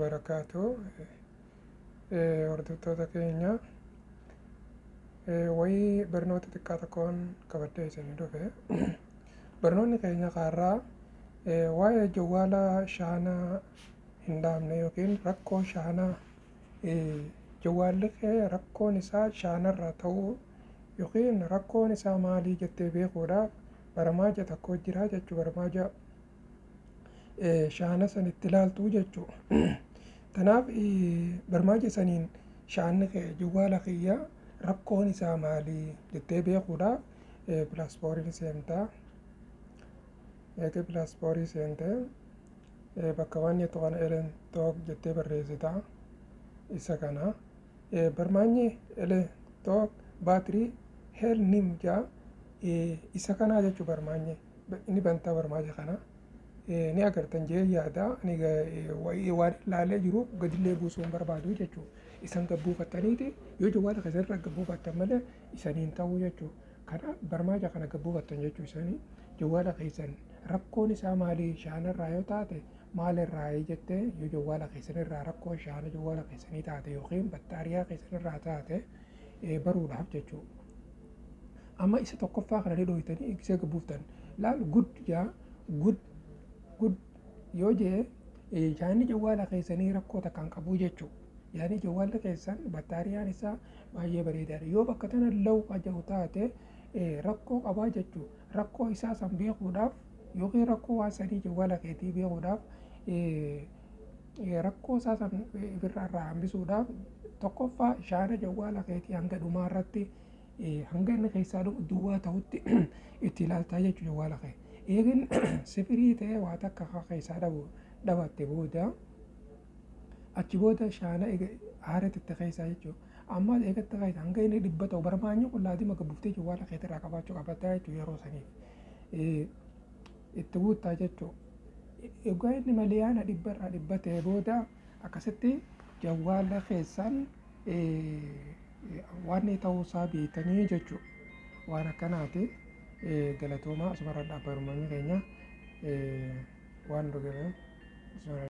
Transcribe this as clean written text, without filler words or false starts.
barakaatu hordoftoota keenya wayii barnoota xiqqaa tokkoon qabadhee isinii dhufe. Barnoonni keenya kaarraa waa'ee jawwaala shaanaa hin dhaabne yookiin rakkoo shaanaa jawwaalli kee rakkoon isaa shaanarraa ta'uu yookiin rakkoon isaa maalii jettee beekuudhaaf barmaaja tokko jira jechuu barmaaja shaana san itti ilaaltuu jechuu. Kanaaf barmaaja saniin shaanni kee jawwaala kiyya rakkoon isaa maalii jettee beekuudhaaf pilaaspoorii seentaa. Eega pilaaspoorii seentee bakka waan jettu kana elektook jettee barreessita. Isa kana barmaanyi elektook baatirii helnim jaa isa kanaa jechuu barmaanyi inni bantaa barmaaja kana ni agartan jee yaada. Ani waan ilaalee jiru gadillee buusuu hin barbaadu jechuu. Isan gabbuufattaniiti yoo jawwaala keessarra gabbuufattan malee isaniin ta'uu jechuu. Kana barmaaja kana gabbuufattan jechuu isanii jawwaala keessan rakkoon isaa maalii shaanarraa yoo taate maalirraa jettee yoo jawwaala keessanirraa rakkoo shaana jawwaala keessanii taate yookiin battaariyaa keessanirraa taate baruudhaaf jechuu. Amma isa tokkoffaa kana ni dhooytanii eegisee gabbuuftan laal gud jaa gud yoo jee shaanni jawwaala keessanii rakkoo takkaan qabuu jechuu. Yaani jawwaalli keessan battaariyaan isaa baay'ee bareedaadha. Yoo bakka tana lawu qajaa'u taate rakkoo qabaa jechuu. Rakkoo isaa san beekuudhaaf yookiin rakkoo waan sanii jawwaala keetii beekuudhaaf rakkoo isaa san irraa hambisuudhaaf tokkoffaa shaana jawwaala keetii hanga dhumaa irratti hanga inni keessaa duwwaa ta'utti itti ilaaltaa jechuu jawwaala kee. Eegin sifirii ta'ee waa takka keessaa dhabatte booda achi booda shaana haaretti itti keessaa jechuu. Amma eegatti keessa hanga inni dhibba ta'u barmaanyi qullaadima gabbuuftee jawwaala keetirraa qabaachuu qabataa jechuu yeroo saniif itti guuttaa jechuu. Egaa inni maliyaana dhibbarraa dhibba ta'e booda akkasitti jawwaala keessan waan ta'uusaa beektanii jechuu. Waan akkanaati galatoomaa asumarra dhaabbarummaan keenya waan dhugaa.